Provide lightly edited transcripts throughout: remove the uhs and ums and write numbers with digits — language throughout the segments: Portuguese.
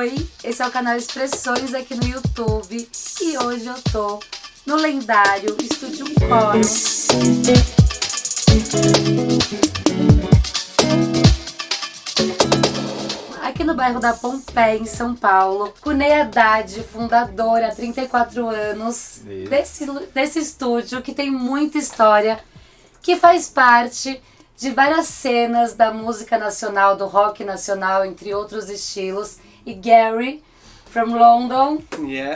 Oi, esse é o canal Expressões aqui no YouTube e hoje eu tô no lendário Estúdio Coro. Aqui no bairro da Pompeia, em São Paulo, com Ney Haddad, fundadora há 34 anos desse estúdio que tem muita história, que faz parte de várias cenas da música nacional, do rock nacional, entre outros estilos. E Gary, from London,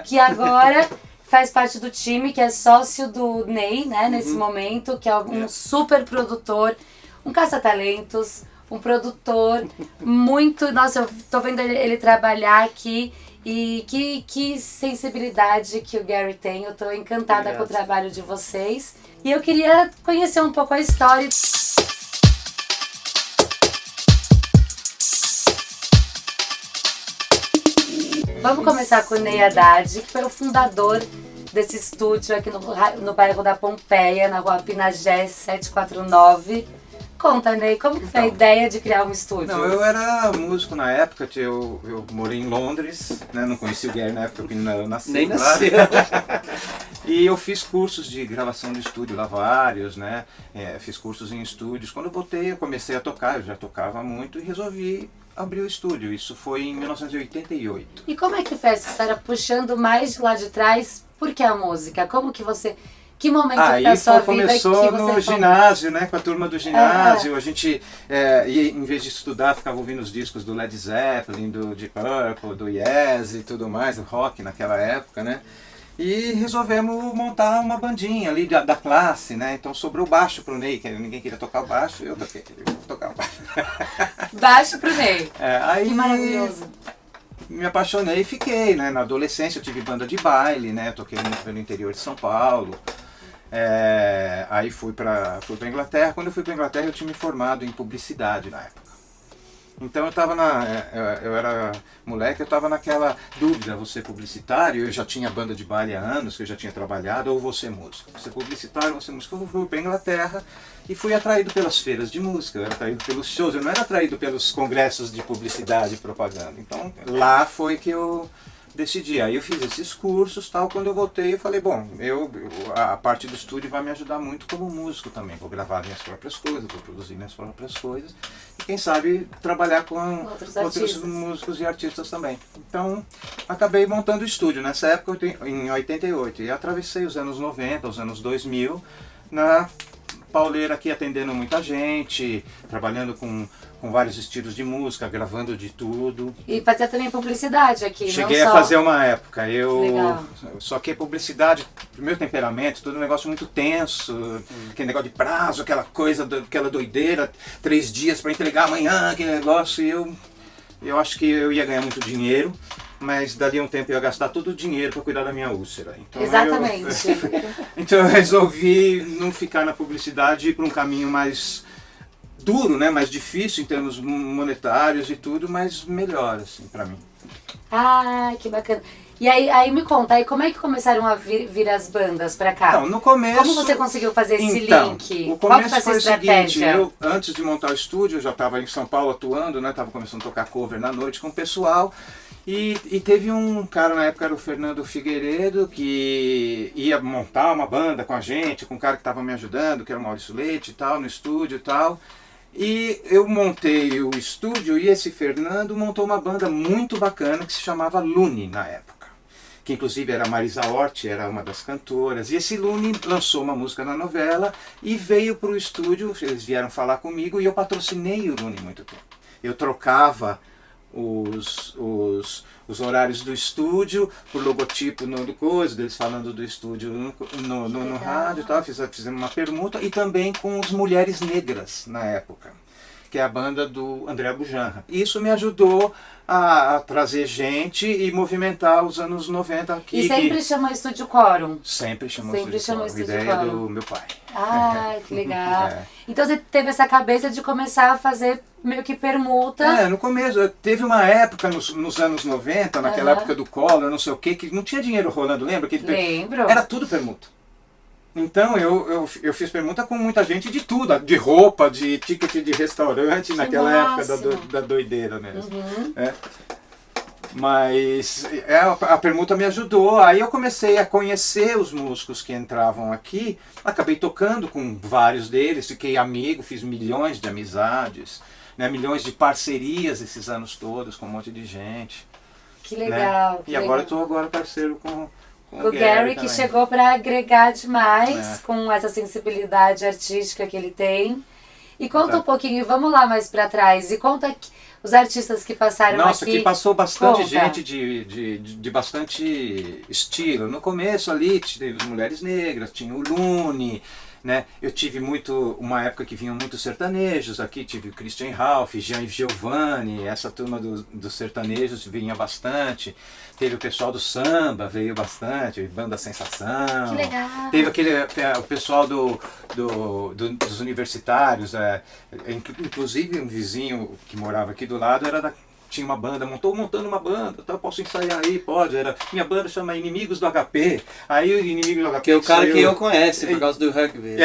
que agora faz parte do time, que é sócio do Ney, né, nesse momento, que é um super produtor, um caça-talentos, um produtor muito... Nossa, eu tô vendo ele trabalhar aqui e que sensibilidade que o Gary tem. Eu tô encantada com o trabalho de vocês. E eu queria conhecer um pouco a história. Vamos começar com o Ney Haddad, que foi o fundador desse estúdio aqui no bairro da Pompeia, na rua Pinagés 749. Conta, Ney, como que foi a ideia de criar um estúdio? Não, eu era músico na época, eu morei em Londres, né? Não conheci o Gary na época, porque eu nasci. Nem nasceu. E eu fiz cursos de gravação de estúdio lá, vários, né? Fiz cursos em estúdios. Quando eu voltei, eu comecei a tocar, eu já tocava muito e resolvi abrir o estúdio. Isso foi em 1988. E como é que foi essa história, puxando mais de lá de trás? Por que a música? Como que você... Que momento da sua vida começou que você no ginásio, né? Com a turma do ginásio. A gente, em vez de estudar, ficava ouvindo os discos do Led Zeppelin, do Deep Purple, do Yes e tudo mais, do rock naquela época, né? E resolvemos montar uma bandinha ali da classe, né? Então sobrou baixo pro Ney, que ninguém queria tocar o baixo, eu vou tocar o baixo. Baixo pro Ney. Aí, que maravilhoso. Me apaixonei e fiquei, né? Na adolescência eu tive banda de baile, né? Toquei pelo interior de São Paulo. Aí fui pra Inglaterra. Quando eu fui pra Inglaterra eu tinha me formado em publicidade na época. Então eu era moleque, eu estava naquela dúvida, vou ser publicitário, eu já tinha banda de baile há anos, que eu já tinha trabalhado, ou vou ser músico. Vou ser publicitário, vou ser músico. Eu fui para a Inglaterra e fui atraído pelas feiras de música, eu era atraído pelos shows, eu não era atraído pelos congressos de publicidade e propaganda. Então lá foi que eu decidi. Aí eu fiz esses cursos, tal. Quando eu voltei eu falei, bom, a parte do estúdio vai me ajudar muito como músico também. Vou gravar minhas próprias coisas, vou produzir minhas próprias coisas. E quem sabe trabalhar com outros músicos e artistas também. Então acabei montando o estúdio nessa época, em 88. E atravessei os anos 90, os anos 2000, na pauleira aqui, atendendo muita gente, trabalhando com vários estilos de música, gravando de tudo. E fazia também publicidade aqui, Cheguei não a só... fazer uma época. Legal. Só que publicidade, pro meu temperamento, todo um negócio muito tenso, aquele negócio de prazo, aquela coisa, aquela doideira, 3 dias para entregar amanhã, aquele negócio. E eu acho que eu ia ganhar muito dinheiro, mas dali a um tempo eu ia gastar todo o dinheiro para cuidar da minha úlcera. Então Exatamente. Então eu resolvi não ficar na publicidade e ir para um caminho mais duro, né? Mais difícil em termos monetários e tudo, mas melhor, assim, para mim. Ah, que bacana. E aí me conta, aí como é que começaram a vir as bandas pra cá? Então, no começo... Como você conseguiu fazer esse link? O começo Qual foi a estratégia? O seguinte, eu, antes de montar o estúdio, eu já estava em São Paulo atuando, né? Estava começando a tocar cover na noite com o pessoal. E teve um cara na época, era o Fernando Figueiredo, que ia montar uma banda com a gente, com um cara que estava me ajudando, que era o Maurício Leite e tal, no estúdio e tal. E eu montei o estúdio e esse Fernando montou uma banda muito bacana que se chamava Lune na época. Que inclusive era a Marisa Hort, era uma das cantoras. E esse Lune lançou uma música na novela e veio para o estúdio, eles vieram falar comigo e eu patrocinei o Lune muito tempo. Eu trocava os horários do estúdio, por logotipo no coisa, deles falando do estúdio no rádio e tal, fizemos uma permuta, e também com os Mulheres Negras na época, que é a banda do André Bujanra. Isso me ajudou a trazer gente e movimentar os anos 90 aqui. E sempre chamou Estúdio Quórum? Sempre chamou Sempre Estúdio Quórum. Estúdio Ideia Quórum. do meu pai. Ah, que legal. Então você teve essa cabeça de começar a fazer meio que permuta. No começo, teve uma época nos anos 90, naquela época do Collor, não sei o que não tinha dinheiro rolando, lembra? Lembro. Era tudo permuta. Então eu fiz permuta com muita gente de tudo, de roupa, de ticket de restaurante, naquela época da doideira mesmo. Mas a permuta me ajudou, aí eu comecei a conhecer os músicos que entravam aqui, acabei tocando com vários deles, fiquei amigo, fiz milhões de amizades, né, milhões de parcerias esses anos todos com um monte de gente. Que legal. Né? Que e legal. agora eu estou agora parceiro com o Gary, que chegou para agregar demais É. com essa sensibilidade artística que ele tem. E conta um pouquinho, vamos lá mais para trás, e conta os artistas que passaram Nossa, aqui. que passou bastante Conta. gente de bastante estilo. No começo ali teve as Mulheres Negras, tinha o Lune, né? Eu tive uma época que vinham muitos sertanejos aqui, tive o Christian Ralph, Jean e Giovanni, essa turma dos sertanejos vinha bastante. Teve o pessoal do samba, veio bastante, Banda Sensação. Que legal. Teve o pessoal dos universitários, inclusive um vizinho que morava aqui do lado tinha uma banda, montando uma banda, tá, posso ensaiar aí? Pode. Minha banda chama Inimigos do HP. Aí o Inimigo do HP. Que é o cara que eu conheço por causa do rugby.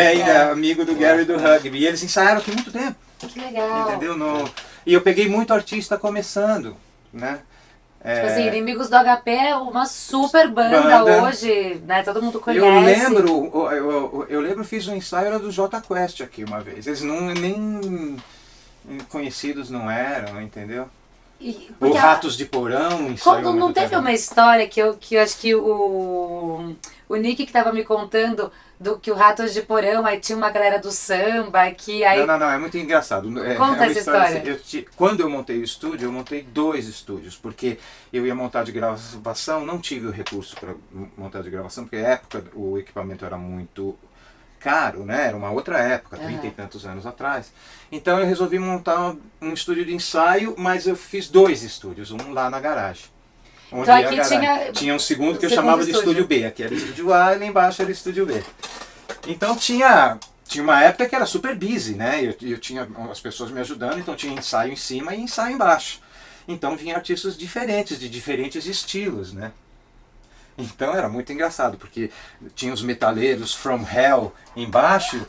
Amigo do Gary do rugby. E eles ensaiaram aqui muito tempo. Que legal. Entendeu? E eu peguei muito artista começando, né? Tipo assim, Inimigos do HP é uma super banda hoje, né? Todo mundo conhece. Eu lembro, fiz um ensaio, era do Jota Quest aqui uma vez. Eles nem conhecidos não eram, entendeu? O Ratos de Porão ensaiou. Não teve uma história que eu acho que o Nick que tava me contando que o Ratos de Porão, aí tinha uma galera do samba, que aí... Não, é muito engraçado. Conta essa história. Quando eu montei o estúdio, eu montei 2 estúdios, porque eu ia montar de gravação, não tive o recurso para montar de gravação, porque na época o equipamento era muito caro, né? Era uma outra época, 30 e tantos anos atrás. Então eu resolvi montar um estúdio de ensaio, mas eu fiz 2 estúdios, um lá na garagem. Então aqui tinha um segundo que eu chamava de estúdio B, aqui era estúdio A e lá embaixo era estúdio B. Então tinha uma época que era super busy, né? Eu tinha as pessoas me ajudando, então tinha ensaio em cima e ensaio embaixo. Então vinham artistas diferentes, de diferentes estilos, né? Então era muito engraçado, porque tinha os metaleiros From Hell embaixo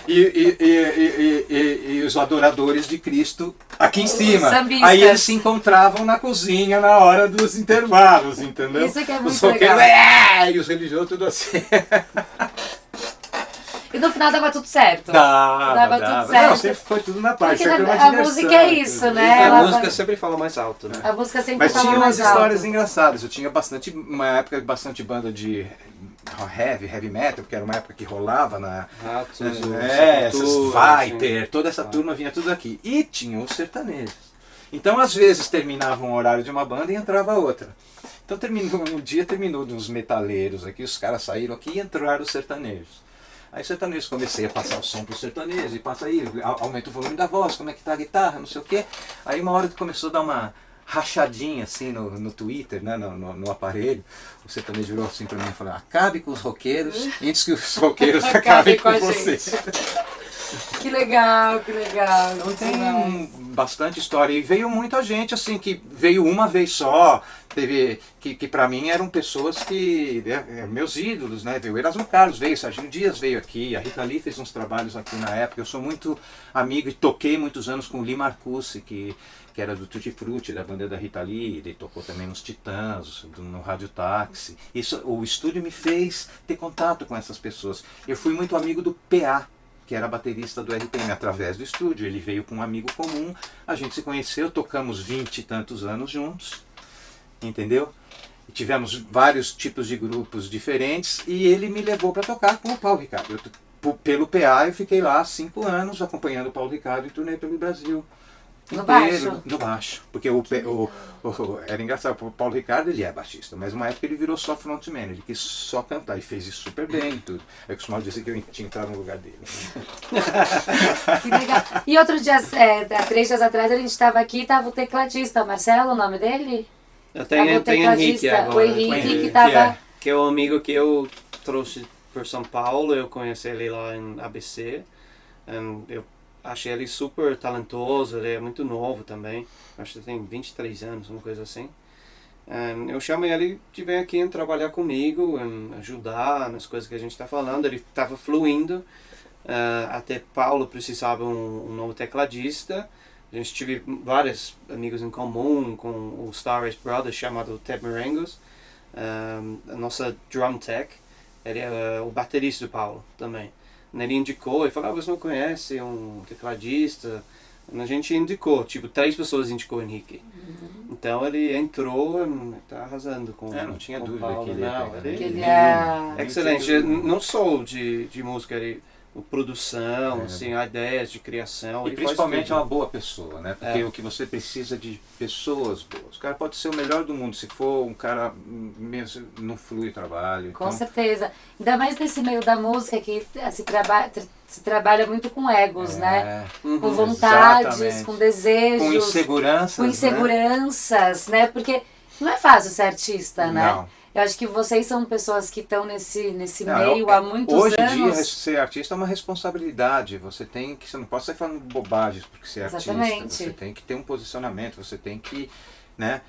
e os adoradores de Cristo aqui em cima. Aí eles se encontravam na cozinha na hora dos intervalos, entendeu? Isso que é muito legal. E os religiosos tudo assim. E no final dava tudo certo. Dava tudo certo. Não, sempre foi tudo na paz. Porque a música é isso, né? A música sempre fala mais alto, né? A música sempre fala tinha mais umas histórias engraçadas. Eu tinha uma época bastante banda de heavy metal, porque era uma época que rolava na... essas Viper, toda essa turma vinha tudo aqui. E tinha os sertanejos. Então, às vezes, terminava um horário de uma banda e entrava outra. Então, um dia terminou de uns metaleiros aqui, os caras saíram aqui e entraram os sertanejos. Aí sertanejo, comecei a passar o som pro sertanejo, e passa aí, aumenta o volume da voz, como é que tá a guitarra, não sei o quê. Aí uma hora que começou a dar uma rachadinha assim no Twitter, né, no aparelho, o sertanejo virou assim pra mim e falou: acabe com os roqueiros antes que os roqueiros acabem com você. Que legal, que legal. Então tem bastante história. E veio muita gente, assim, que veio uma vez só. Teve que para mim eram pessoas que... meus ídolos, né? Veio o Erasmo Carlos, veio o Serginho Dias, veio aqui. A Rita Lee fez uns trabalhos aqui na época. Eu sou muito amigo e toquei muitos anos com o Lee Marcucci, que era do Tutti Frutti, da banda da Rita Lee. Ele tocou também nos Titãs, no Rádio Táxi. O estúdio me fez ter contato com essas pessoas. Eu fui muito amigo do PA, que era baterista do RPM, através do estúdio. Ele veio com um amigo comum, a gente se conheceu, tocamos 20 e tantos anos juntos, entendeu? E tivemos vários tipos de grupos diferentes e ele me levou para tocar com o Paulo Ricardo. Pelo PA eu fiquei lá 5 anos acompanhando o Paulo Ricardo em turnê pelo Brasil. No baixo? No baixo. Porque era engraçado, o Paulo Ricardo ele é baixista, mas uma época ele virou só frontman, ele quis só cantar e fez isso super bem e tudo. Eu costumava dizer que eu tinha entrado no lugar dele. Que legal. E outro dia, 3 dias atrás, a gente estava aqui e estava o tecladista, Marcelo, o nome dele? Tem Henrique agora. O Henrique que estava... Que é o amigo que eu trouxe por São Paulo, eu conheci ele lá em ABC. Eu achei ele super talentoso, ele é muito novo também, acho que tem 23 anos, uma coisa assim. Eu chamei ele de vir aqui trabalhar comigo, ajudar nas coisas que a gente está falando. Ele estava fluindo, até Paulo precisava um novo tecladista, A gente tive vários amigos em comum com o Star Race Brothers, chamado Ted Marengos. A nossa drum tech, ele é o baterista do Paulo também. Ele indicou, ele falou, você não conhece um tecladista? A gente indicou, tipo, 3 pessoas indicou o Henrique. Então ele entrou, tá arrasando com não tinha com dúvida Paulo. que ele Não, excelente, não só de música, produção, assim, ideias de criação. E principalmente é uma boa pessoa, né? Porque o que você precisa de pessoas boas. O cara pode ser o melhor do mundo, se for um cara mesmo, não flui o trabalho. Com certeza. Ainda mais nesse meio da música que se trabalha muito com egos, né? Com vontades, exatamente. Com desejos. Com inseguranças. Com inseguranças, né? Porque não é fácil ser artista, né? Não. Eu acho que vocês são pessoas que estão nesse meio há muitos hoje anos. Hoje em dia, ser artista é uma responsabilidade. Você não pode sair falando bobagens porque você é Exatamente. artista. Você tem que ter um posicionamento, você tem que, né?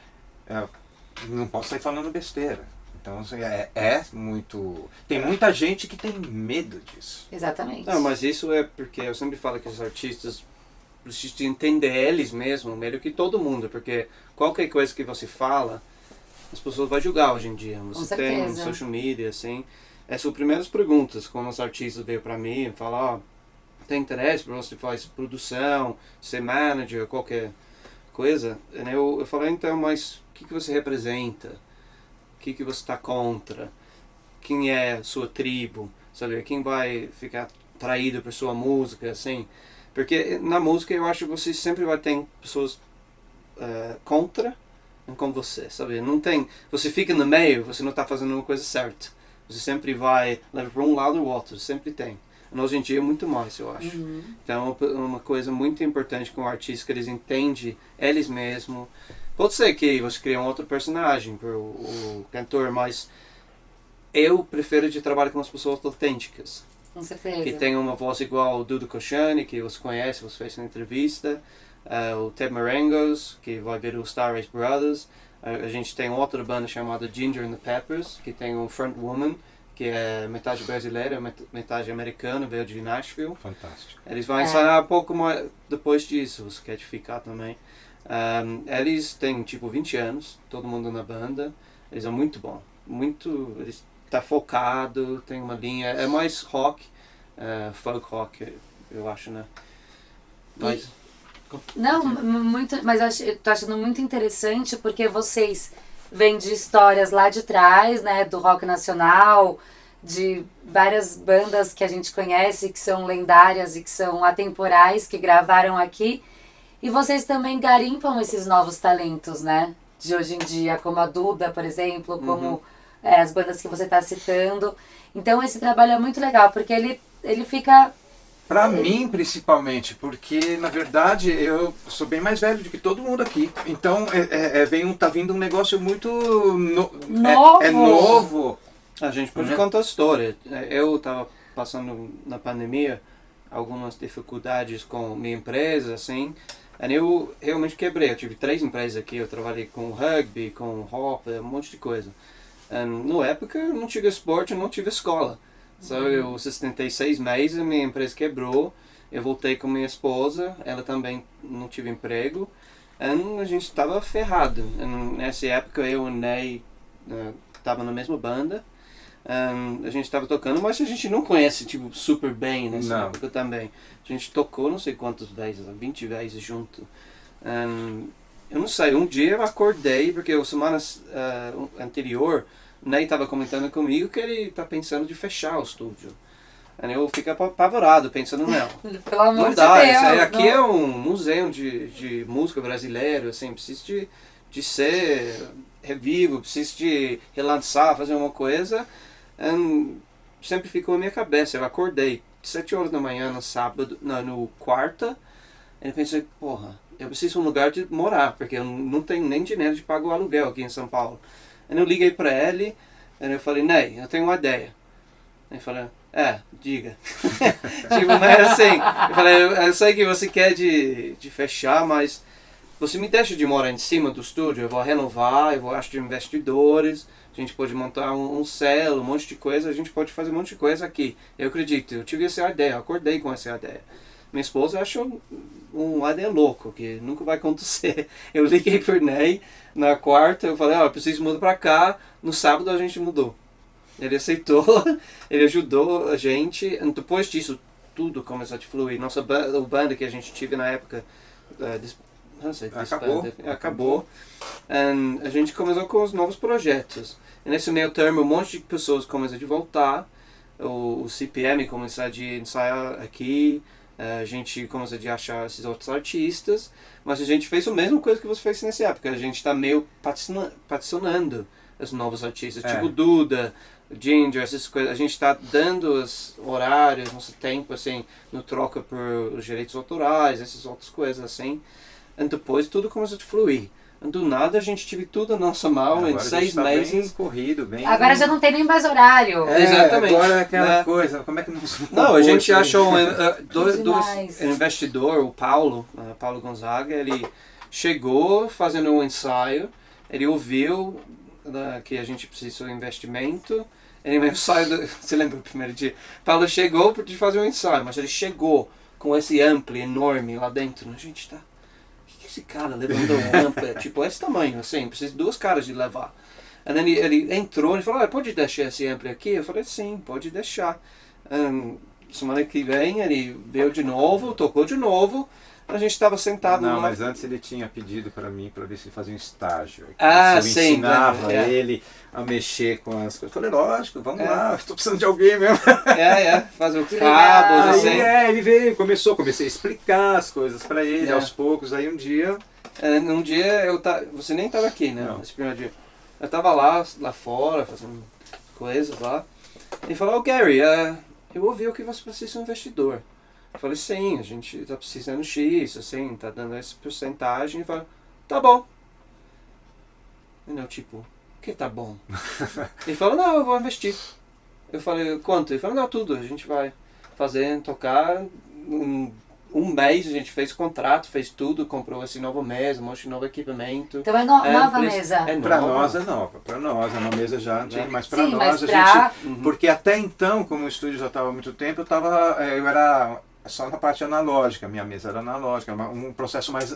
Não pode sair falando besteira. Então, assim, é muito... Tem muita gente que tem medo disso. Exatamente. Não, mas isso é porque eu sempre falo que os artistas precisam entender eles mesmos, melhor que todo mundo, porque qualquer coisa que você fala, as pessoas vão julgar hoje em dia. Você tem social media, assim. Essas são as primeiras perguntas quando os artistas veio para mim e falam, tem interesse para você fazer produção, ser manager, qualquer coisa? Eu falei, então, mas o que você representa? O que você está contra? Quem é sua tribo? Sabe? Quem vai ficar atraído por sua música, assim? Porque na música eu acho que você sempre vai ter pessoas contra com você, sabe? Não tem, você fica no meio, você não está fazendo uma coisa certa. Você sempre vai levar para um lado ou outro, sempre tem. E hoje em dia é muito mais, eu acho. Então é uma coisa muito importante com o artista que eles entendem eles mesmos. Pode ser que você crie um outro personagem para o cantor, mas eu prefiro de trabalhar com as pessoas autênticas. Com certeza. Que tem uma voz igual ao Dudu Koshani, que você conhece, você fez uma entrevista. O Ted Marengos, que vai ver o Star Race Brothers. A gente tem outra banda chamada Ginger and the Peppers, que tem um frontwoman, que é metade brasileira, metade americana, veio de Nashville. Fantástico. Eles vão ensaiar um pouco mais depois disso, você quer ficar também. Eles têm tipo 20 anos, todo mundo na banda. Eles são muito bom, eles tá focado, tem uma linha, é mais rock, folk rock, eu acho, né? Mas... Não, muito, mas eu tô achando muito interessante porque vocês vêm de histórias lá de trás, né, do rock nacional, de várias bandas que a gente conhece, que são lendárias e que são atemporais, que gravaram aqui, e vocês também garimpam esses novos talentos, né, de hoje em dia, como a Duda, por exemplo, como as bandas que você está citando. Então esse trabalho é muito legal, porque ele fica... Pra mim, principalmente, porque, na verdade, eu sou bem mais velho do que todo mundo aqui. Então, tá vindo um negócio muito novo. Novo. A gente pode contar a história. Eu estava passando na pandemia algumas dificuldades com minha empresa, assim. E eu realmente quebrei. Eu tive 3 empresas aqui. Eu trabalhei com rugby, com hop, um monte de coisa. Na época, eu não tive esporte, não tive escola. Eu sustentei 6 meses, a minha empresa quebrou, eu voltei com minha esposa, ela também não tive emprego, e a gente estava ferrado. Nessa época eu e o Ney estava na mesma banda, a gente estava tocando, mas a gente não conhece tipo, super bem nessa época também. A gente tocou não sei quantas vezes, 20 vezes junto. Eu não sei, um dia eu acordei, porque a semana anterior... Ney estava comentando comigo que ele está pensando de fechar o estúdio. Eu fico apavorado pensando, não. Pelo amor não dá, de Deus. Aqui é um museu de música brasileira, assim, preciso de ser revivo, preciso de relançar, fazer uma coisa. Sempre ficou na minha cabeça. Eu acordei 7 horas da manhã no sábado, no quarta, e pensei, porra, eu preciso de um lugar de morar, porque eu não tenho nem dinheiro de pagar o aluguel aqui em São Paulo. Eu liguei para ele, e eu falei, Ney, eu tenho uma ideia. Ele falou, diga. Tipo, não é assim. Eu falei, eu sei que você quer de fechar, mas você me deixa de morar em cima do estúdio, eu vou renovar, eu vou achar de investidores, a gente pode montar um selo, um monte de coisa, a gente pode fazer um monte de coisa aqui. Eu acredito, eu tive essa ideia, eu acordei com essa ideia. Minha esposa achou um ideia louco, que nunca vai acontecer. Eu liguei por Ney na quarta, eu falei, eu preciso mudar pra cá. No sábado a gente mudou. Ele aceitou, ele ajudou a gente. E depois disso, tudo começou a fluir. O banda que a gente tive na época, acabou. E a gente começou com os novos projetos. E nesse meio termo, um monte de pessoas começaram a voltar. O CPM começou a ensaiar aqui. A gente começou a achar esses outros artistas. Mas a gente fez a mesma coisa que você fez nessa época. A gente está meio paticionando os novos artistas. Tipo Duda, Ginger, essas coisas. A gente está dando os horários, nosso tempo, assim, no troca por os direitos autorais, essas outras coisas, assim. E depois tudo começou a fluir. Do nada a gente tive tudo na nossa mão. Agora em 6 meses. Bem corrido, bem... Agora já não tem nem mais horário. Exatamente. Agora é aquela coisa, como é que não a gente achou dois investidores, o Paulo Gonzaga, ele chegou fazendo um ensaio, ele ouviu que a gente precisa de investimento, ele meio saiu, você lembra do primeiro dia? Paulo chegou para fazer um ensaio, mas ele chegou com esse ampli enorme lá dentro, a gente tá... Esse cara levando um ampli, tipo esse tamanho, assim, precisa de 2 caras de levar. Aí ele entrou e falou, pode deixar esse ampli aqui? Eu falei, sim, pode deixar. Semana que vem ele veio de novo, tocou de novo, a gente estava sentado lá. Não, mas antes ele tinha pedido para mim, para ver se ele fazia um estágio. Sim. Eu ensinava ele a mexer com as coisas. Eu falei, lógico, vamos lá, estou precisando de alguém mesmo. Fazer o cabos, assim. Ele veio, comecei a explicar as coisas para ele aos poucos. Aí um dia... num dia, você nem estava aqui, né? Não. Nesse primeiro dia. Eu estava lá fora, fazendo coisas lá. Ele falou, Gary, eu ouvi que você precisa de um investidor. Eu falei, sim, a gente está precisando de X, assim, tá dando essa porcentagem. Ele falou, tá bom. Tipo, o que tá bom? Ele falou, não, eu vou investir. Eu falei, quanto? Ele falou, não, tudo, a gente vai fazer, tocar. Um mês a gente fez contrato, fez tudo, comprou esse novo mesa, um monte de novo equipamento. Então é nova mesa? Para nós é nova, para nós é uma mesa já antiga, mas para nós mas a gente... Porque até então, como o estúdio já estava há muito tempo, eu era só na parte analógica, minha mesa era analógica,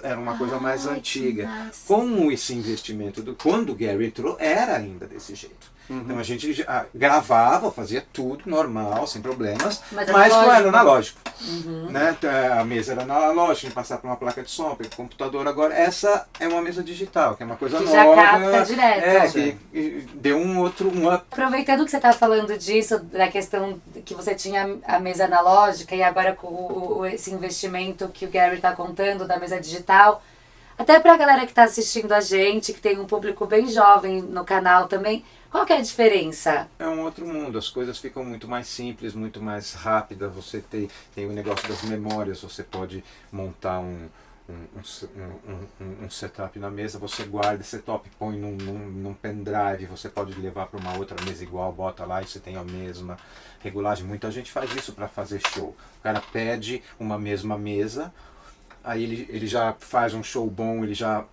era uma coisa mais antiga. Com esse investimento, quando o Gary entrou, era ainda desse jeito. Então a gente gravava, fazia tudo normal, sem problemas, mas era analógico. Né? A mesa era analógica, a gente passava por uma placa de som, pelo computador. Agora essa é uma mesa digital, que é uma coisa nova. Já capta direto. Que deu um up. Aproveitando que você está falando disso, da questão que você tinha a mesa analógica e agora com esse investimento que o Gary está contando da mesa digital, até para a galera que está assistindo a gente, que tem um público bem jovem no canal também, qual que é a diferença? É um outro mundo, as coisas ficam muito mais simples, muito mais rápidas. Você tem o negócio das memórias, você pode montar um setup na mesa, você guarda esse setup, põe num pendrive, você pode levar para uma outra mesa igual, bota lá e você tem a mesma regulagem. Muita gente faz isso para fazer show. O cara pede uma mesma mesa, aí ele já faz um show bom, ele já...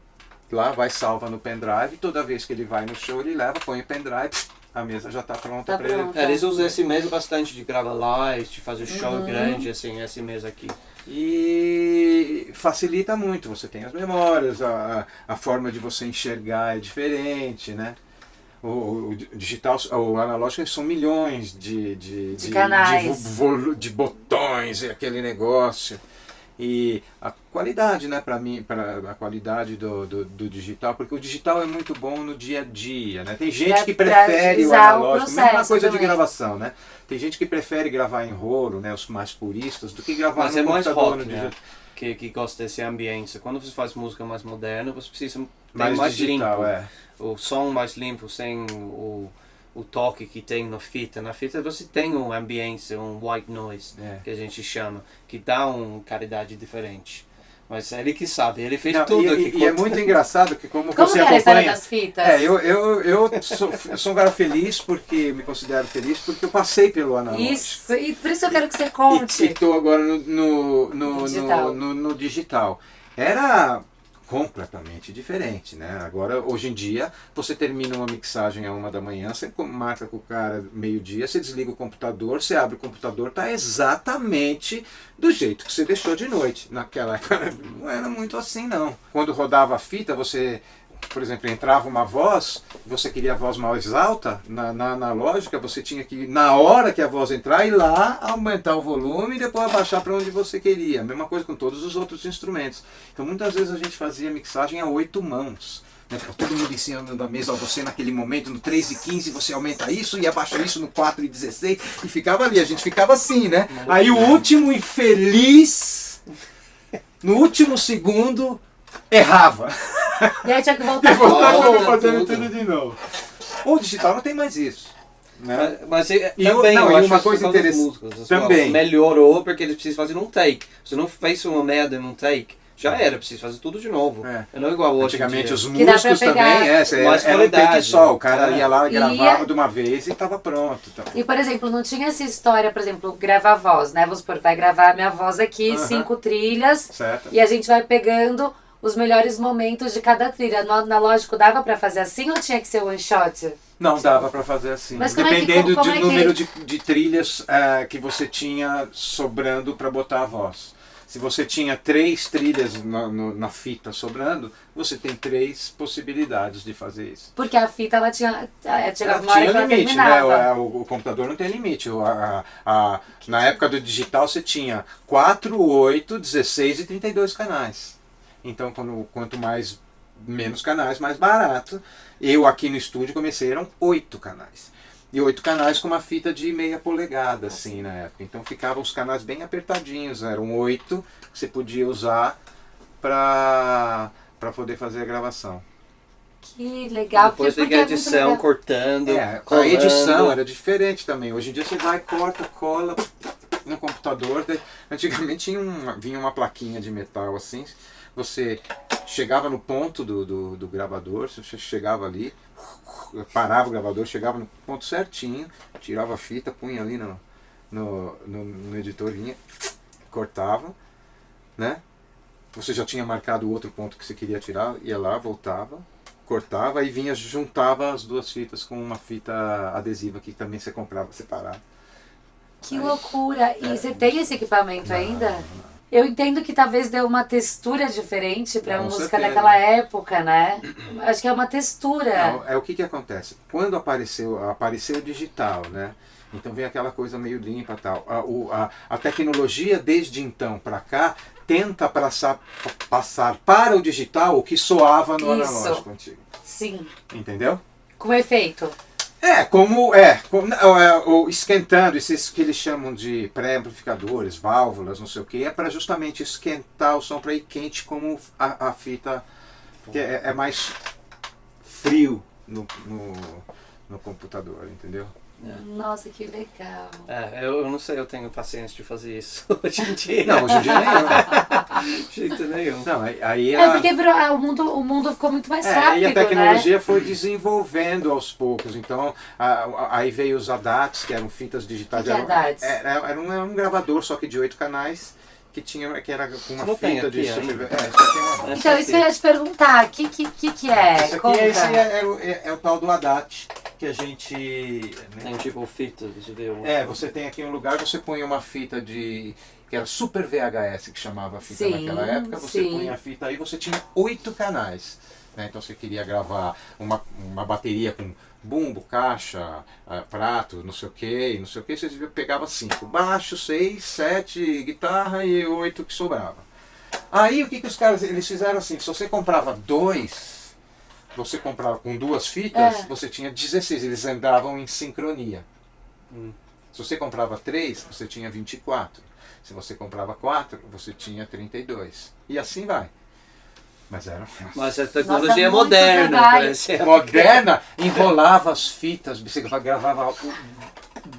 lá vai, salva no pendrive, toda vez que ele vai no show ele leva, põe o pendrive, a mesa já está pronta para ele. Eles usam esse mesa bastante de gravar live, de fazer show grande, assim, esse mesa aqui. E facilita muito, você tem as memórias, a forma de você enxergar é diferente, né? O digital, o analógico são milhões de canais, de botões e aquele negócio. E a qualidade, né, para mim, a qualidade do digital, porque o digital é muito bom no dia a dia, né? Tem gente que prefere o analógico, mesma coisa de gravação, né? Tem gente que prefere gravar em rolo, né, os mais puristas, do que gravar no computador, no digital. Que gosta desse ambiente. Quando você faz música mais moderna, você precisa ter mais digital, limpo. O som mais limpo, sem o toque que tem na fita. Na fita você tem um ambiente, um white noise, que a gente chama, que dá uma qualidade diferente. Mas é ele que sabe, ele fez tudo aqui. E é muito engraçado que como você acompanha... Como é a história das fitas? Eu sou um cara feliz, porque me considero feliz, porque eu passei pelo analógico. Isso, e por isso eu quero que você conte. E estou agora no digital. Era... completamente diferente, né? Agora, hoje em dia, você termina uma mixagem à 1 da manhã, você marca com o cara meio-dia, você desliga o computador, você abre o computador, tá exatamente do jeito que você deixou de noite. Naquela época não era muito assim, não. Quando rodava a fita, você, por exemplo, entrava uma voz, você queria a voz mais alta, na lógica você tinha que, na hora que a voz entrar, ir lá, aumentar o volume e depois abaixar para onde você queria. A mesma coisa com todos os outros instrumentos. Então muitas vezes a gente fazia mixagem a 8 mãos. Né? Todo mundo em cima da mesa, você naquele momento, no 3:15 você aumenta isso e abaixa isso no 4:16 e ficava ali, a gente ficava assim, né? Aí o último infeliz, no último segundo, errava. E aí tinha que voltar E voltava tudo. fazendo tudo de novo. O digital não tem mais isso. Né? Mas E também, não, eu e acho uma que coisa por causa das interessante- músicas, também. melhorou porque eles precisam fazer um take. Você não fez uma merda num take, já era, precisa fazer tudo de novo. É. Não é igual hoje. Antigamente os Que dá pra músicos pegar também, mais era um take qualidade, só. O cara né? ia lá, E gravava ia- de uma vez e estava pronto. Então. E, por exemplo, não tinha essa história, por exemplo, gravar voz, né? Vamos supor, vai gravar a minha voz aqui, Aham. 5 trilhas, Certo? e a gente vai pegando os melhores momentos de cada trilha. No analógico dava pra fazer assim ou tinha que ser one shot? Não dava para fazer assim. Mas como é que- Dependendo como do é que- número de trilhas que você tinha sobrando para botar a voz. Se você tinha 3 trilhas na fita sobrando, você tem 3 possibilidades de fazer isso. Porque a fita, ela chegava uma hora Tinha que ela limite, né? terminava. O computador não tem limite. Na época do digital você tinha 4, 8, 16 e 32 canais. Então quanto menos canais, mais barato. Eu aqui no estúdio comecei, eram 8 canais. E 8 canais com uma fita de meia polegada, assim, na época. Então ficavam os canais bem apertadinhos. Eram 8 que você podia usar para poder fazer a gravação. Que legal. Depois porque tem a é muito edição, legal. cortando, A colando. edição era diferente também. Hoje em dia você vai, corta, cola no computador. Antigamente vinha uma plaquinha de metal assim. Você chegava no ponto do gravador, você chegava ali, parava o gravador, chegava no ponto certinho, tirava a fita, punha ali no editor, vinha, cortava, né? Você já tinha marcado o outro ponto que você queria tirar, ia lá, voltava, cortava e vinha, juntava as duas fitas com uma fita adesiva que também você comprava separado. Que loucura. E você tem esse equipamento ainda? Eu entendo que talvez deu uma textura diferente pra Com música certeza. daquela época, né? Acho que é uma textura. Não, o que acontece? Quando apareceu o digital, né? Então vem aquela coisa meio limpa e tal. A tecnologia desde então para cá tenta passar para o digital o que soava no Isso. analógico antigo. Sim. Entendeu? Com efeito. O esquentando, esses que eles chamam de pré-amplificadores, válvulas, não sei o que, é para justamente esquentar o som para ir quente como a fita, que é mais frio no computador, não Nossa, que legal. Eu não sei, eu tenho paciência de fazer isso hoje em dia. Não, hoje em dia nenhum. De jeito nenhum. Não, aí É porque virou, o mundo ficou muito mais rápido, e a né? tecnologia foi desenvolvendo aos poucos. Então, aí veio os ADATs, que eram fitas digitais. O que é ADATs? Era um gravador, só que de 8 canais, que era com uma Não tem fita de aqui super... ainda? isso aqui é uma... Então, isso que eu ia te perguntar. O que é? Isso aqui Conta. é o tal do ADAT, que a gente... Tem tipo fita, deixa eu ver. Você tem aqui um lugar, você põe uma fita que era Super VHS, que chamava a fita Sim, naquela época, você sim. punha a fita aí, você tinha 8 canais. Né? Então você queria gravar uma bateria com bumbo, caixa, prato, não sei o que, você pegava 5, baixo, 6, 7, guitarra e 8 que sobrava. Aí o que os caras, eles fizeram assim, se você comprava 2, você comprava com 2 fitas, você tinha 16, eles andavam em sincronia. Se você comprava 3, você tinha 24. Se você comprava 4, você tinha 32. E assim vai. Mas era... Mas a tecnologia é muito moderna. trabalho. Parece. Moderna, enrolava as fitas, você gravava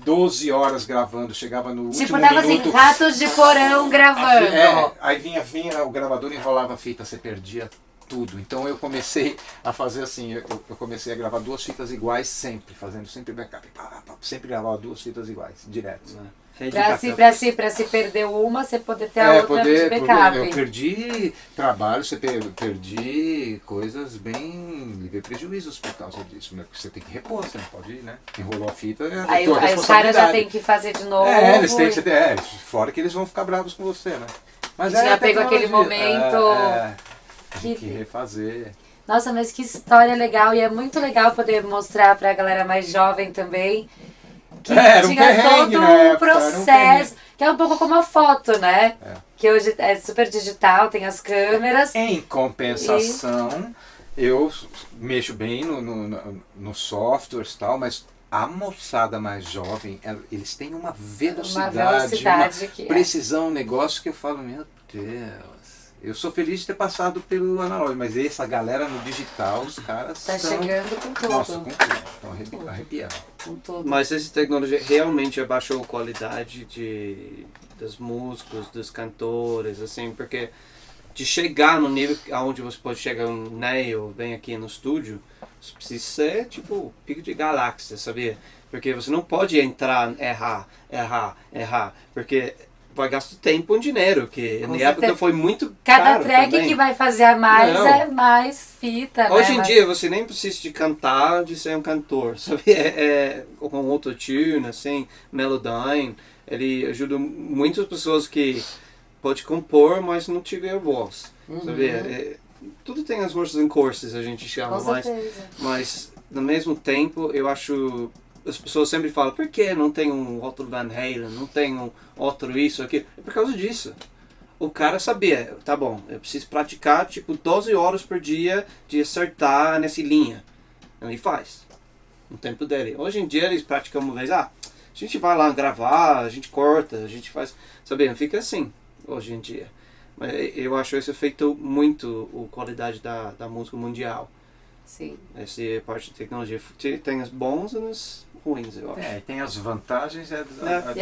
12 horas gravando, chegava no Tipo, último tava assim, minuto. ratos de porão gravando. Aí vinha o gravador, enrolava a fita, você perdia tudo. Então eu comecei a fazer assim, eu comecei a gravar 2 fitas iguais sempre, fazendo sempre backup. Sempre gravava 2 fitas iguais, direto. Pra se perder uma, você poder ter a outra de backup. Eu perdi trabalho, perdi coisas bem... levei prejuízos por causa disso, né? Porque você tem que repor, você não pode ir, né? Enrolou a fita, aí os caras já tem que fazer de novo. Eles têm que fora que eles vão ficar bravos com você, né? Mas já pegou aquele momento... tem que refazer. Nossa, mas que história legal, e é muito legal poder mostrar pra galera mais jovem também que tinha todo um processo, que é um pouco como a foto, né? Que hoje é super digital, tem as câmeras. Em compensação, eu mexo bem no softwares e tal, mas a moçada mais jovem, eles têm uma velocidade, uma precisão, um negócio que eu falo, meu Deus. Eu sou feliz de ter passado pelo analógico, mas essa galera no digital, os caras tá chegando com tudo. Nossa, com tudo. Estão arrepiados. Com tudo. Mas essa tecnologia realmente abaixou a qualidade dos músicos, dos cantores, assim, porque de chegar no nível onde você pode chegar um Neil, bem aqui no estúdio, você precisa ser tipo pico de galáxia, sabia? Porque você não pode entrar, errar, porque vai gastar tempo e dinheiro, que na época foi muito caro. Cada track também. Que vai fazer a mais é mais fita. Hoje em dia você nem precisa de cantar, de ser um cantor, sabe? Com autotune, assim, Melodyne, ele ajuda muitas pessoas que pode compor, mas não tiver voz, sabe? Tudo tem as horses and courses, a gente chama, mas no mesmo tempo eu acho... As pessoas sempre falam, por que não tem um outro Van Halen, não tem um outro isso, aquilo? É por causa disso. O cara sabia, tá bom, eu preciso praticar tipo 12 horas por dia de acertar nessa linha. Ele faz, no tempo dele. Hoje em dia eles praticam uma vez, a gente vai lá gravar, a gente corta, a gente faz, sabe, não fica assim hoje em dia. Mas eu acho isso feito muito a qualidade da música mundial. Sim. Essa parte de tecnologia tem as bons e as ruins, eu acho. Tem as vantagens e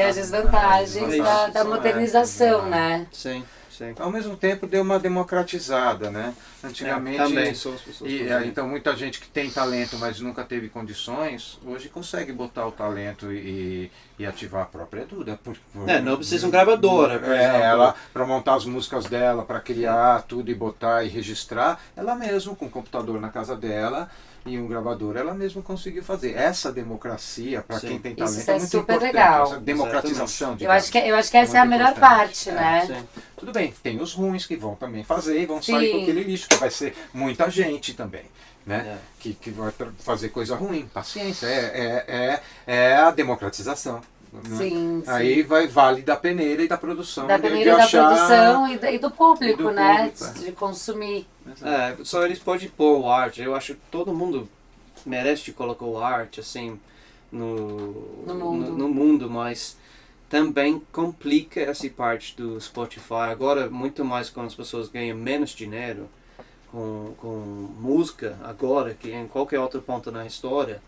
as desvantagens da modernização, né? Sim, sim. Ao mesmo tempo deu uma democratizada, né? Antigamente... também são as pessoas. Então muita gente que tem talento, mas nunca teve condições, hoje consegue botar o talento e ativar a própria Duda. Não precisa de uma gravadora, por exemplo. Ela, para montar as músicas dela, para criar tudo e botar e registrar, ela mesma, com o computador na casa dela e um gravador, ela mesma conseguiu fazer. Essa democracia, para quem tem talento, isso é muito super importante. legal. Essa democratização. Eu acho que essa é a melhor parte, né? Sim. Tudo bem, tem os ruins que vão também fazer e vão sair com aquele lixo, que vai ser muita gente também, né? Que vai fazer coisa ruim. Paciência, é a democratização. Sim, sim. Aí vale da peneira e da produção. Da peneira da produção e do público, né? De consumir. Só eles podem pôr o arte. Eu acho que todo mundo merece colocar o arte assim no mundo, mas também complica essa parte do Spotify. Agora, muito mais quando as pessoas ganham menos dinheiro com música, agora, que em qualquer outro ponto na história.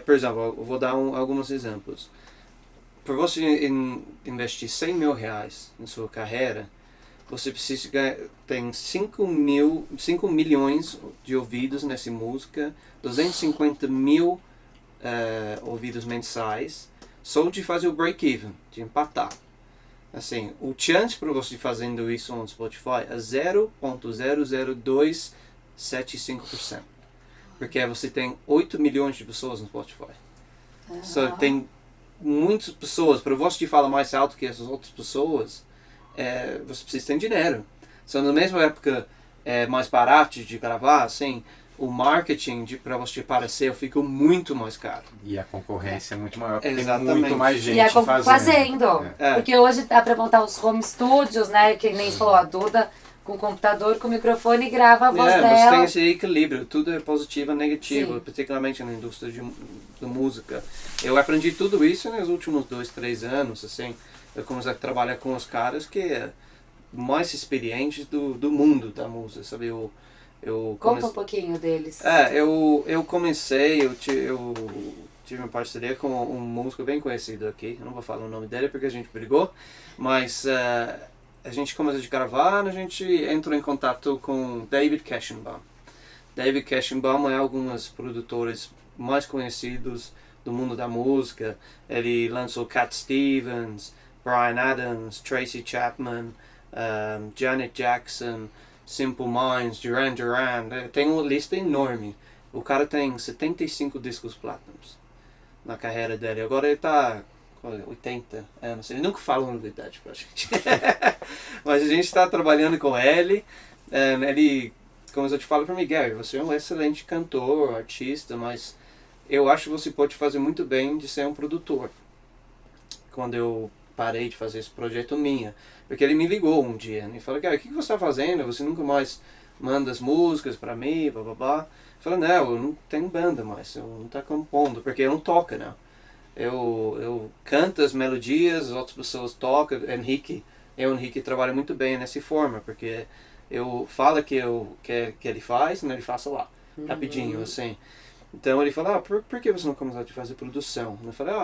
Por exemplo, eu vou dar alguns exemplos. Para você investir 100 mil reais na sua carreira, você precisa tem 5 milhões de ouvidos nessa música, 250 mil ouvidos mensais, só de fazer o break-even, de empatar. Assim, o chance para você fazendo isso no Spotify é 0,00275%. Porque você tem 8 milhões de pessoas no Spotify. Só tem muitas pessoas, para você falar mais alto que essas outras pessoas, você precisa ter dinheiro. Só na mesma época é mais barato de gravar, assim, o marketing para você aparecer fica muito mais caro. E a concorrência é muito maior, porque Exatamente. tem muito mais gente fazendo. Porque hoje dá para montar os home studios, né, que nem falou, a Duda com o computador, com o microfone e grava a voz dela. Você tem esse equilíbrio, tudo é positivo e negativo, particularmente na indústria da música. Eu aprendi tudo isso nos últimos 2, 3 anos, assim, eu comecei a trabalhar com os caras que mais experientes do mundo da música, sabe? Conta um pouquinho deles. Eu comecei, eu tive uma parceria com um músico bem conhecido aqui, eu não vou falar o nome dele porque a gente brigou, mas a gente começou a gravar, a gente entrou em contato com David Kershenbaum. David Kershenbaum é alguns produtores mais conhecidos do mundo da música. Ele lançou Cat Stevens, Bryan Adams, Tracy Chapman, Janet Jackson, Simple Minds, Duran Duran. Tem uma lista enorme. O cara tem 75 discos platinums na carreira dele. Agora ele tá 80 anos. Ele nunca fala uma idade pra gente. Mas a gente está trabalhando com ele. Ele, como eu te falo para mim, Gary, você é um excelente cantor, artista, mas eu acho que você pode fazer muito bem de ser um produtor. Quando eu parei de fazer esse projeto minha. Porque ele me ligou um dia e falou, Gary, o que você está fazendo? Você nunca mais manda as músicas para mim, blá blá blá. Eu falei, não, eu não tenho banda mais, eu não estou compondo, porque eu não toco, não. Eu canto as melodias, as outras pessoas tocam. Henrique trabalha muito bem nessa forma, porque eu falo que ele faz, né, ele faça lá, rapidinho, assim. Então ele falou, por que você não começou a fazer produção? Eu falei,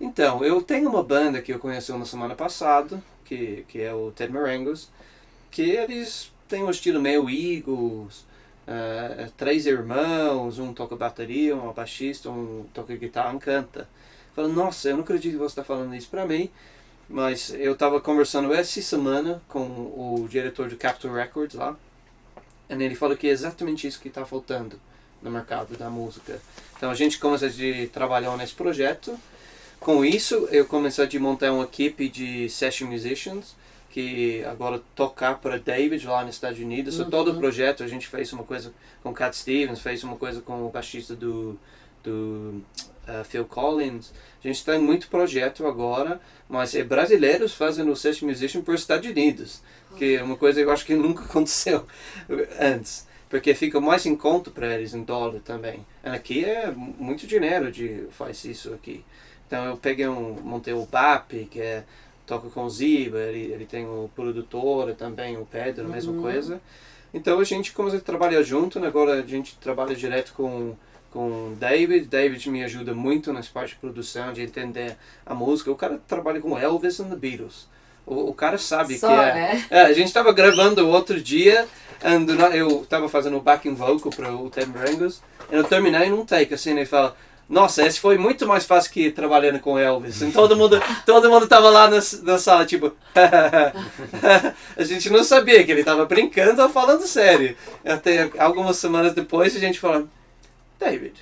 então, eu tenho uma banda que eu conheci na semana passada, que é o Ted Marangos, que eles têm um estilo meio Eagles, 3 irmãos, um toca bateria, um baixista, um toca guitarra, um canta. Falei, nossa, eu não acredito que você está falando isso para mim, mas eu estava conversando essa semana com o diretor do Capitol Records lá, e ele falou que é exatamente isso que está faltando no mercado da música. Então a gente começou a trabalhar nesse projeto. Com isso, eu comecei a montar uma equipe de session musicians, que agora tocar para David lá nos Estados Unidos. Todo o projeto, a gente fez uma coisa com Cat Stevens, fez uma coisa com o baixista do Phil Collins. A gente tem muito projeto agora, mas é brasileiros fazendo session musician para os Estados Unidos, que é uma coisa que eu acho que nunca aconteceu antes, porque fica mais em conta para eles em dólar também. Aqui é muito dinheiro faz isso aqui. Então eu montei o BAP, que toca com o Ziba, ele tem o produtor também, o Pedro, a mesma coisa. Então a gente começou a trabalhar junto, agora a gente trabalha direto com David. David me ajuda muito nas partes de produção, de entender a música. O cara trabalha com Elvis and the Beatles. O cara sabe só, que né? A gente estava gravando outro dia, eu estava fazendo o backing vocal para o Ted Marangos, e eu terminei num take, assim, ele fala, nossa, esse foi muito mais fácil que trabalhando com Elvis. E todo mundo tava lá na sala, tipo... A gente não sabia que ele tava brincando ou falando sério. Até algumas semanas depois a gente falou, David,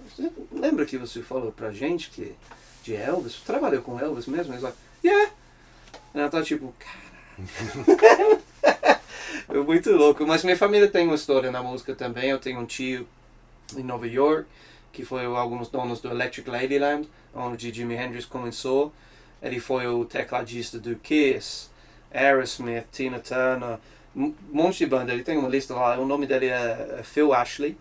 você lembra que você falou pra gente que de Elvis? Você trabalhou com Elvis mesmo? Ele falou, yeah. E ela tava tipo, caralho. É muito louco. Mas minha família tem uma história na música também. Eu tenho um tio em Nova York, que foi alguns donos do Electric Ladyland, onde Jimi Hendrix começou. Ele foi o tecladista do Kiss, Aerosmith, Tina Turner, um monte de banda. Ele tem uma lista lá, o nome dele é Phil Ashley.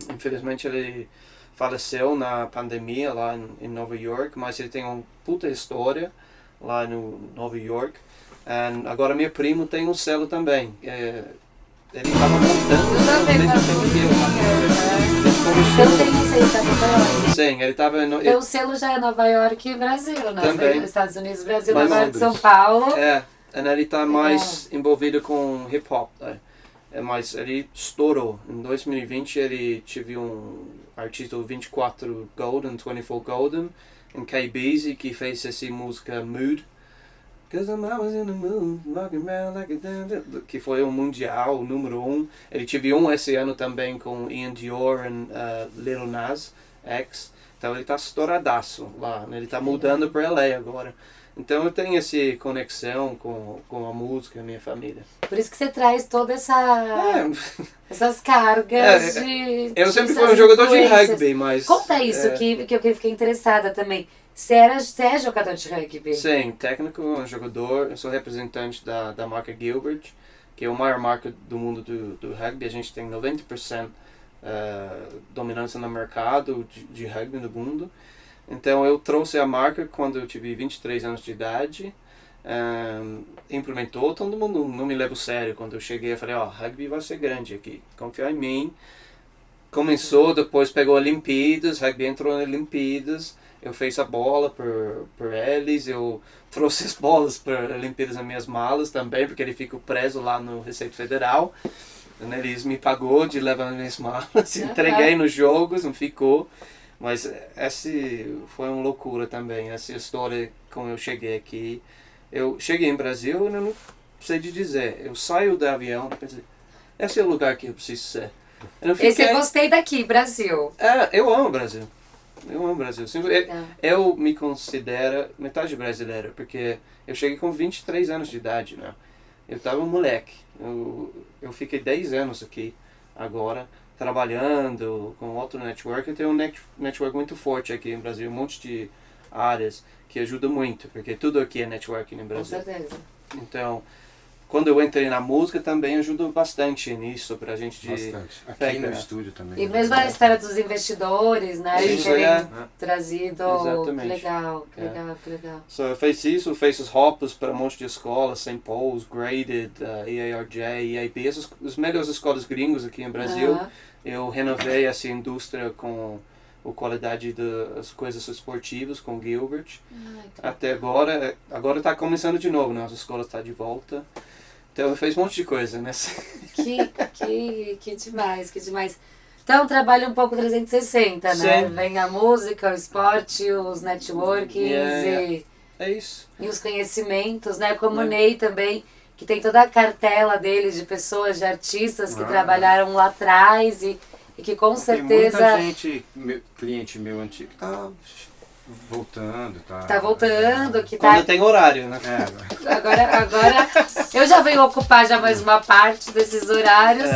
Infelizmente ele faleceu na pandemia lá em Nova York, mas ele tem uma puta história lá no Nova York. E agora meu primo tem um selo também. Ele estava montando. Eu também eu tenho um selo da Nova York. Sim, ele estava no. O selo já é Nova York e Brasil, né? Também. Estados Unidos, Brasil, Mas Nova York, São Paulo. Ele está mais envolvido com hip hop, né? Mas ele estourou. Em 2020 ele teve um artista do 24 Golden, 24 Golden, em KBZ, que fez essa música Mood. Cause I was in the mood, walking around like a damn... Que foi um mundial, número 1. Ele teve esse ano também com Ian Dior e Lil Nas X. Então ele está estouradaço lá, né? Ele está mudando para LA agora. Então eu tenho essa conexão com a música, a minha família. Por isso que você traz toda essas cargas de... Eu sempre fui um jogador de rugby, mas... Conta isso, que eu fiquei interessada também. Você é jogador de rugby? Sim, técnico, jogador. Eu sou representante da marca Gilbert, que é a maior marca do mundo do rugby. A gente tem 90% dominância no mercado de rugby no mundo. Então eu trouxe a marca quando eu tive 23 anos de idade. Implementou, todo mundo não me leva a sério. Quando eu cheguei eu falei, rugby vai ser grande aqui, confia em mim. Começou, depois pegou Olimpíadas, rugby entrou nas Olimpíadas. eu fiz a bola por eles, eu trouxe as bolas para limpar as minhas malas também, porque ele ficou preso lá no Receita Federal. Eles me pagou de levar as minhas malas, entreguei nos jogos, não ficou. Mas essa foi uma loucura também, essa história como eu cheguei aqui. Eu cheguei em Brasil e não sei de dizer. Eu saio do avião e pensei, esse é o lugar que eu preciso ser. Esse eu gostei daqui, Brasil. Eu amo o Brasil. Eu amo o Brasil. Eu me considero metade brasileiro, porque eu cheguei com 23 anos de idade, né? Eu estava um moleque. Eu fiquei 10 anos aqui, agora, trabalhando com outro network. Eu tenho um network muito forte aqui no Brasil, um monte de áreas que ajuda muito, porque tudo aqui é networking no Brasil. Com certeza. Então, quando eu entrei na música também ajudou bastante nisso pra gente de... Bastante. Aqui no estúdio também. E mesmo a história dos investidores, né? Eles terem trazido... Exatamente. Que legal. So, eu fiz isso, fiz os hops para um monte de escolas, St. Paul's, Graded, EARJ, EIB, as melhores escolas gringos aqui no Brasil. Eu renovei essa indústria com a qualidade das coisas esportivas com Gilbert. Até agora está começando de novo, né? As escolas estão de volta. Então eu fiz um monte de coisa, né? Que demais. Então trabalha um pouco 360, né? Sim. Vem a música, o esporte, os networkings É isso. E os conhecimentos, né? Como o Ney também, que tem toda a cartela dele de pessoas, de artistas que trabalharam lá atrás e que com certeza... Tem muita gente, cliente meu antigo, que tá voltando. Tá voltando, que Quando tá... tem horário, né? Agora eu já venho ocupar já mais uma parte desses horários.